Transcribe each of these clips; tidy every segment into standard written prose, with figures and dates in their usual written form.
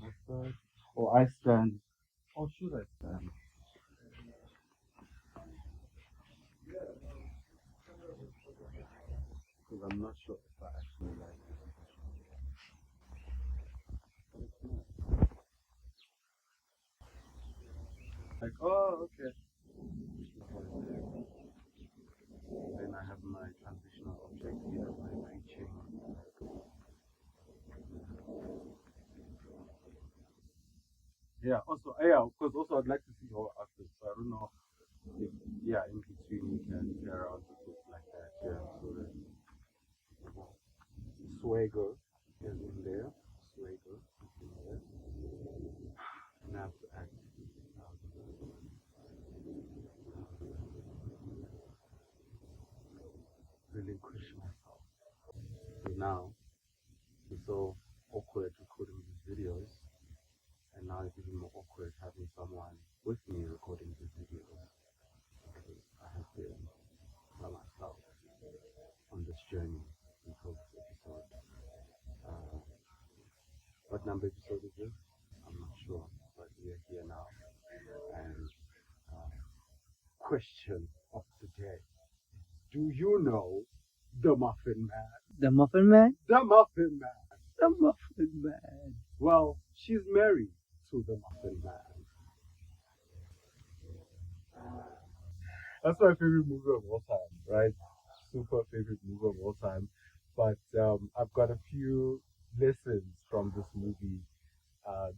I start? Or I stand? Or should I stand? Because I'm not sure if I actually like it. Like, oh, okay. Then I have my transitional object here, my preaching. Yeah, also, yeah, because also I'd like to see your outfit. So I don't know if, yeah, in between you can play around with it like that. Yeah, so that swagger is in there. Swagger is in there. And I have to act. Relinquish myself. So now it's so awkward recording these videos, and now it's even more awkward having someone with me recording these videos because I have been by myself on this journey until this episode. Uh, what number episode is this? I'm not sure, but we are here now. And uh, question of the day: do you know the Muffin Man? The Muffin Man? The Muffin Man. The Muffin Man. Well, she's married to the Muffin Man. That's my favorite movie of all time, right? Super favorite movie of all time. But I've got a few lessons from this movie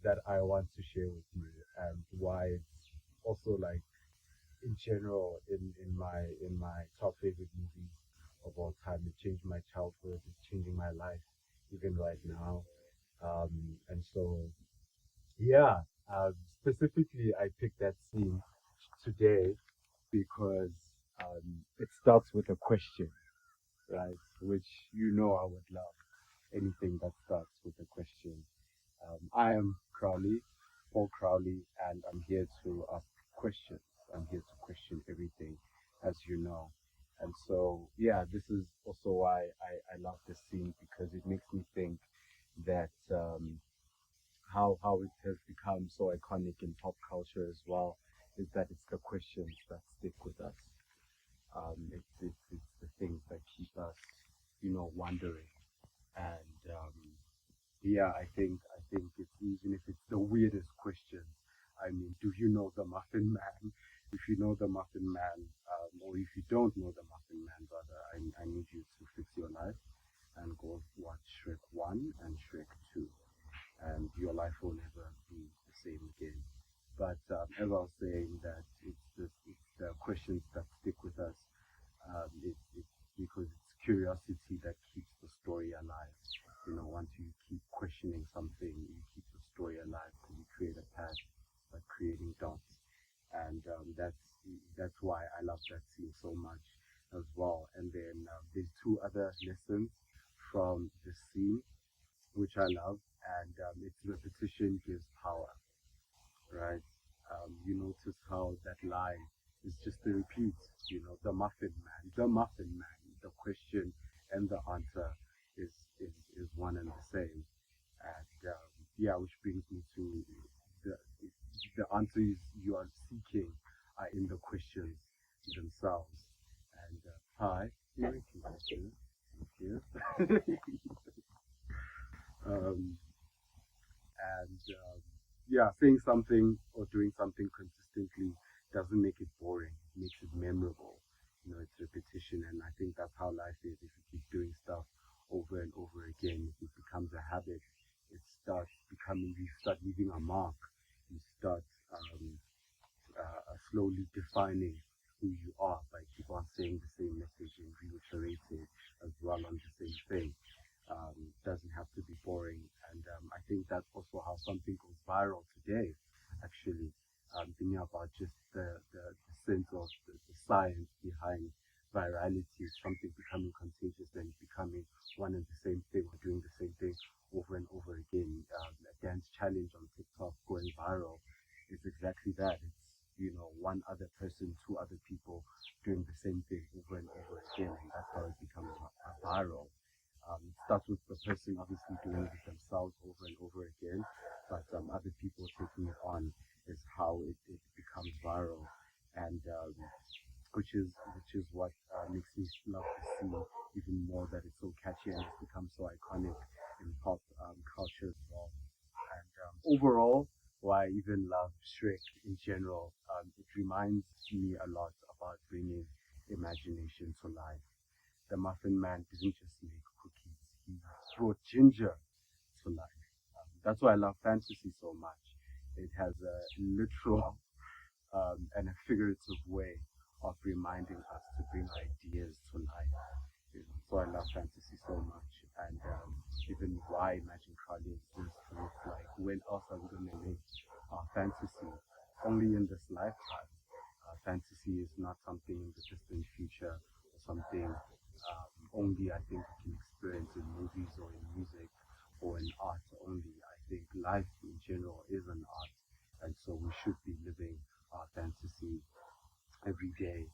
that I want to share with you, and why it's also like in general in my top favorite movies of all time. It changed my childhood. It's changing my life even right now. And so yeah, specifically I picked that scene today because it starts with a question, right? Which you know I would love anything that starts with a question. I am Crowley, Paul Crowley, and I'm here to ask questions. I'm here to question everything, as you know. And so, yeah, this is also why I love this scene because it makes me think that how it has become so iconic in pop culture as well is that it's the questions that stick with us. It's the things that keep us, wondering. And yeah, I think it's even if it's the weirdest question. I mean, do you know the Muffin Man? If you know the Muffin Man, or if you don't know the Muffin Man, brother, I need you to fix your life and go watch Shrek 1 and Shrek 2, and your life will never be the same again. But as I was saying, that it's the questions that stick with us. It's because it's curiosity that keeps the story alive. Once you keep questioning something, you keep the story alive. So you create a path by creating dots, and that's why I love that scene so much as well. And then there's two other lessons from the scene which I love, and it's repetition gives power, right? You notice how that line is just a repeat, the Muffin Man, the Muffin Man, the question and the answer is one and the same. And yeah, which brings me to the the answers you are seeking are in the questions themselves. And hi, thank you, thank you. um, and yeah, saying something or doing something consistently doesn't make it boring. It makes it memorable. It's repetition, and I think that's how life is. If you keep doing stuff over and over again, it becomes a habit. It starts becoming. You start leaving a mark. You start slowly defining who you are by keep on saying the same message and reiterating as well on the same thing. Doesn't have to be boring. And I think that's also how something goes viral today, actually. Thinking about just the sense of the science behind virality, something becoming contagious and becoming one and the same thing or doing the same thing over and over again. A dance challenge on TikTok going viral is exactly that. It's one other person, two other people doing the same thing over and over again, and that's how it becomes viral. It starts with the person obviously doing it themselves over and over again, but overall, why I even love Shrek in general. It reminds me a lot about bringing imagination to life. The Muffin Man didn't just make cookies; he brought ginger to life. That's why I love fantasy so much. It has a literal and a figurative way of reminding us to bring ideas to life. So I love fantasy so much, and even why Magic Carly exists. And it's like, when else are we going to live fantasy? Only in this lifetime. Fantasy is not something in the distant future, or something only I think we can experience in movies or in music or in art only. I think life in general is an art, and so we should be living fantasy every day.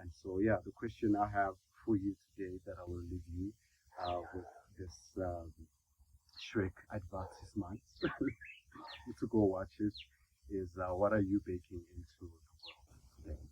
And so, yeah, the question I have for you today that I will leave you with this Shrek advertisement to go watch it is what are you baking into the world today?